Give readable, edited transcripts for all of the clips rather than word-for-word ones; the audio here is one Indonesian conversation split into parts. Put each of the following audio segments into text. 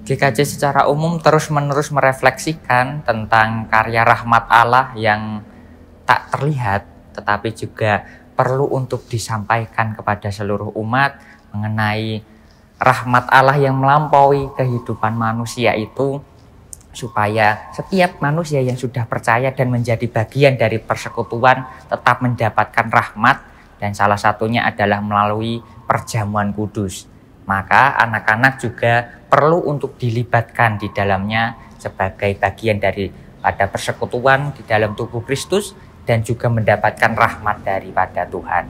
GKJ secara umum terus-menerus merefleksikan tentang karya rahmat Allah yang tak terlihat, tetapi juga perlu untuk disampaikan kepada seluruh umat mengenai rahmat Allah yang melampaui kehidupan manusia itu, supaya setiap manusia yang sudah percaya dan menjadi bagian dari persekutuan tetap mendapatkan rahmat, dan salah satunya adalah melalui perjamuan kudus. Maka anak-anak juga perlu untuk dilibatkan di dalamnya sebagai bagian daripada persekutuan di dalam tubuh Kristus dan juga mendapatkan rahmat daripada Tuhan.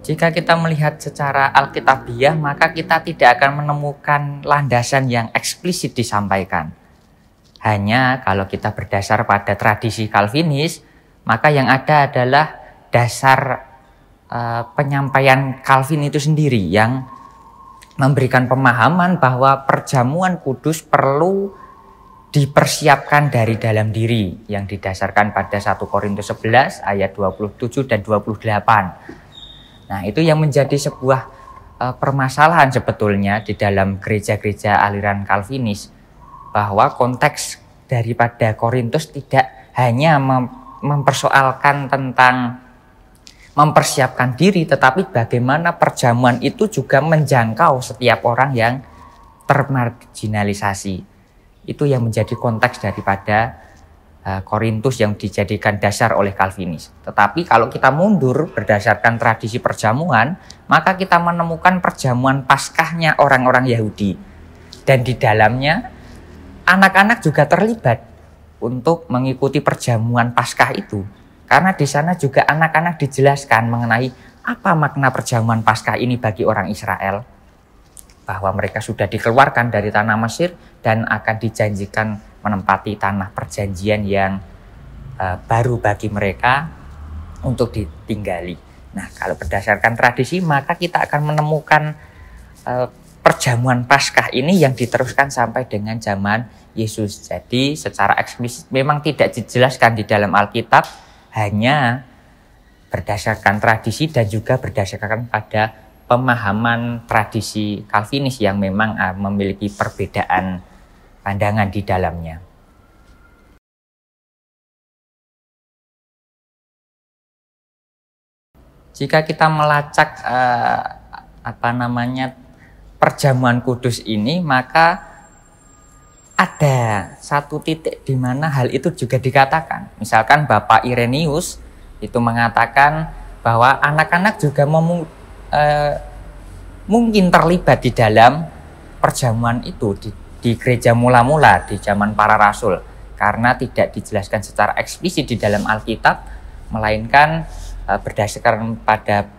Jika kita melihat secara alkitabiah, maka kita tidak akan menemukan landasan yang eksplisit disampaikan. Hanya kalau kita berdasar pada tradisi Calvinis, maka yang ada adalah dasar penyampaian Calvin itu sendiri yang memberikan pemahaman bahwa perjamuan kudus perlu dipersiapkan dari dalam diri, yang didasarkan pada 1 Korintus 11 ayat 27 dan 28. Nah, itu yang menjadi sebuah permasalahan sebetulnya di dalam gereja-gereja aliran Calvinis, bahwa konteks daripada Korintus tidak hanya mempersoalkan tentang mempersiapkan diri, tetapi bagaimana perjamuan itu juga menjangkau setiap orang yang termarginalisasi. Itu yang menjadi konteks daripada Korintus yang dijadikan dasar oleh Calvinis. Tetapi kalau kita mundur berdasarkan tradisi perjamuan, maka kita menemukan perjamuan Paskahnya orang-orang Yahudi. Dan di dalamnya anak-anak juga terlibat untuk mengikuti perjamuan Paskah itu. Karena di sana juga anak-anak dijelaskan mengenai apa makna perjamuan Paskah ini bagi orang Israel. Bahwa mereka sudah dikeluarkan dari tanah Mesir dan akan dijanjikan menempati tanah perjanjian yang baru bagi mereka untuk ditinggali. Nah, kalau berdasarkan tradisi, maka kita akan menemukan perjamuan Paskah ini yang diteruskan sampai dengan zaman Yesus. Jadi secara eksplisit memang tidak dijelaskan di dalam Alkitab, hanya berdasarkan tradisi dan juga berdasarkan pada pemahaman tradisi Calvinis yang memang memiliki perbedaan pandangan di dalamnya. Jika kita melacak perjamuan kudus ini, maka ada satu titik di mana hal itu juga dikatakan. Misalkan Bapak Irenaeus itu mengatakan bahwa anak-anak juga mungkin terlibat di dalam perjamuan itu di gereja mula-mula di zaman para rasul, karena tidak dijelaskan secara eksplisit di dalam Alkitab, melainkan berdasarkan pada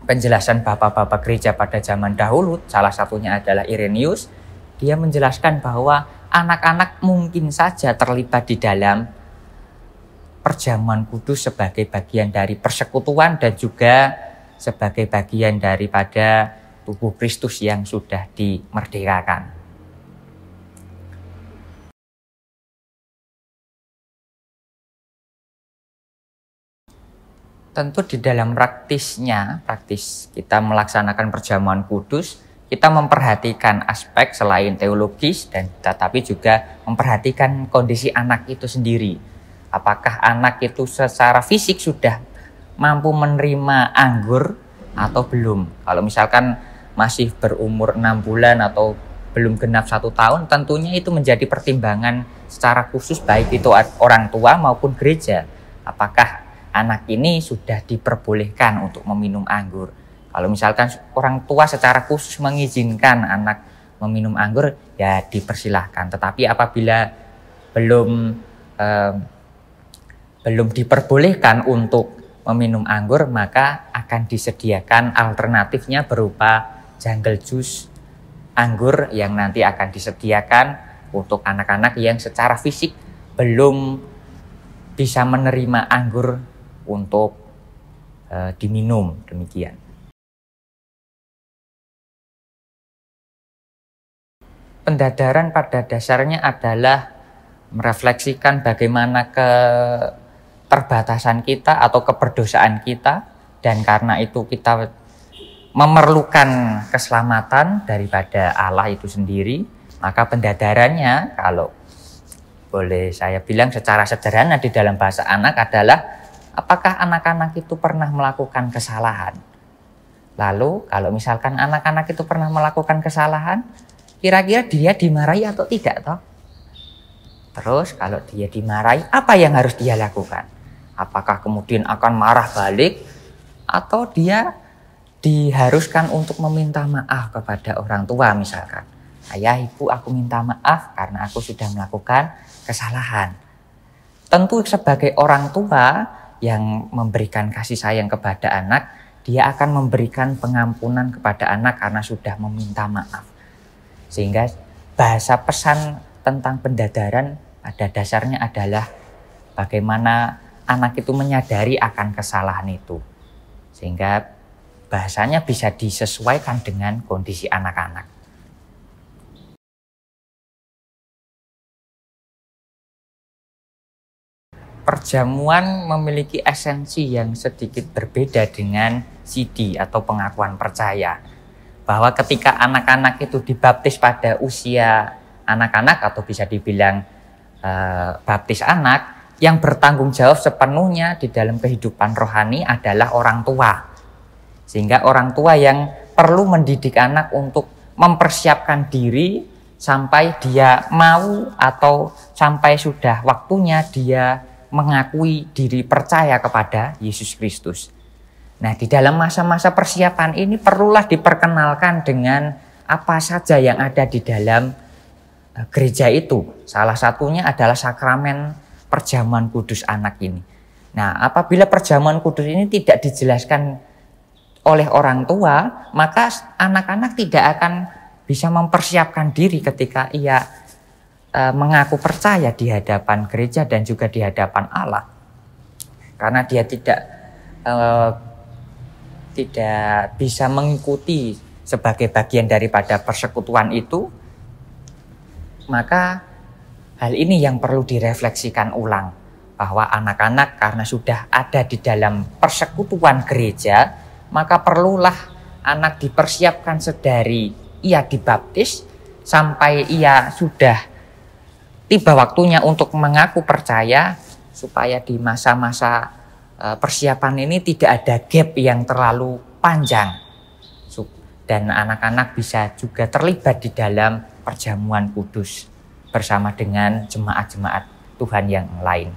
penjelasan bapak-bapak gereja pada zaman dahulu. Salah satunya adalah Irenaeus. Dia menjelaskan bahwa anak-anak mungkin saja terlibat di dalam perjamuan kudus sebagai bagian dari persekutuan dan juga sebagai bagian daripada tubuh Kristus yang sudah dimerdekakan. Tentu di dalam praktis kita melaksanakan perjamuan kudus, kita memperhatikan aspek selain teologis dan tetapi juga memperhatikan kondisi anak itu sendiri. Apakah anak itu secara fisik sudah mampu menerima anggur atau belum? Kalau misalkan masih berumur 6 bulan atau belum genap 1 tahun, tentunya itu menjadi pertimbangan secara khusus baik itu orang tua maupun gereja. Apakah anak ini sudah diperbolehkan untuk meminum anggur? Kalau misalkan orang tua secara khusus mengizinkan anak meminum anggur, ya dipersilahkan. Tetapi apabila belum diperbolehkan untuk meminum anggur, maka akan disediakan alternatifnya berupa jungle juice anggur yang nanti akan disediakan untuk anak-anak yang secara fisik belum bisa menerima anggur untuk diminum, demikian. Pendadaran pada dasarnya adalah merefleksikan bagaimana keterbatasan kita atau keberdosaan kita dan karena itu kita memerlukan keselamatan daripada Allah itu sendiri, maka pendadarannya, kalau boleh saya bilang secara sederhana di dalam bahasa anak adalah, apakah anak-anak itu pernah melakukan kesalahan? Lalu kalau misalkan anak-anak itu pernah melakukan kesalahan, kira-kira dia dimarahi atau tidak toh? Terus kalau dia dimarahi, apa yang harus dia lakukan? Apakah kemudian akan marah balik, atau dia diharuskan untuk meminta maaf kepada orang tua misalkan? Ayah, ibu, aku minta maaf karena aku sudah melakukan kesalahan. Tentu sebagai orang tua yang memberikan kasih sayang kepada anak, dia akan memberikan pengampunan kepada anak karena sudah meminta maaf. Sehingga bahasa pesan tentang pendadaran pada dasarnya adalah bagaimana anak itu menyadari akan kesalahan itu. Sehingga bahasanya bisa disesuaikan dengan kondisi anak-anak. Perjamuan memiliki esensi yang sedikit berbeda dengan CD atau pengakuan percaya. Bahwa ketika anak-anak itu dibaptis pada usia anak-anak atau bisa dibilang baptis anak, yang bertanggung jawab sepenuhnya di dalam kehidupan rohani adalah orang tua. Sehingga orang tua yang perlu mendidik anak untuk mempersiapkan diri sampai dia mau atau sampai sudah waktunya dia mengakui diri percaya kepada Yesus Kristus. Nah, di dalam masa-masa persiapan ini perlulah diperkenalkan dengan apa saja yang ada di dalam gereja itu. Salah satunya adalah sakramen perjamuan kudus anak ini. Nah, apabila perjamuan kudus ini tidak dijelaskan oleh orang tua, maka anak-anak tidak akan bisa mempersiapkan diri ketika ia mengaku percaya di hadapan gereja dan juga di hadapan Allah. Karena dia tidak bisa mengikuti sebagai bagian daripada persekutuan itu, maka hal ini yang perlu direfleksikan ulang, bahwa anak-anak karena sudah ada di dalam persekutuan gereja, maka perlulah anak dipersiapkan sedari ia dibaptis sampai ia sudah tiba waktunya untuk mengaku percaya, supaya di masa-masa persiapan ini tidak ada gap yang terlalu panjang, dan anak-anak bisa juga terlibat di dalam perjamuan kudus bersama dengan jemaat-jemaat Tuhan yang lain.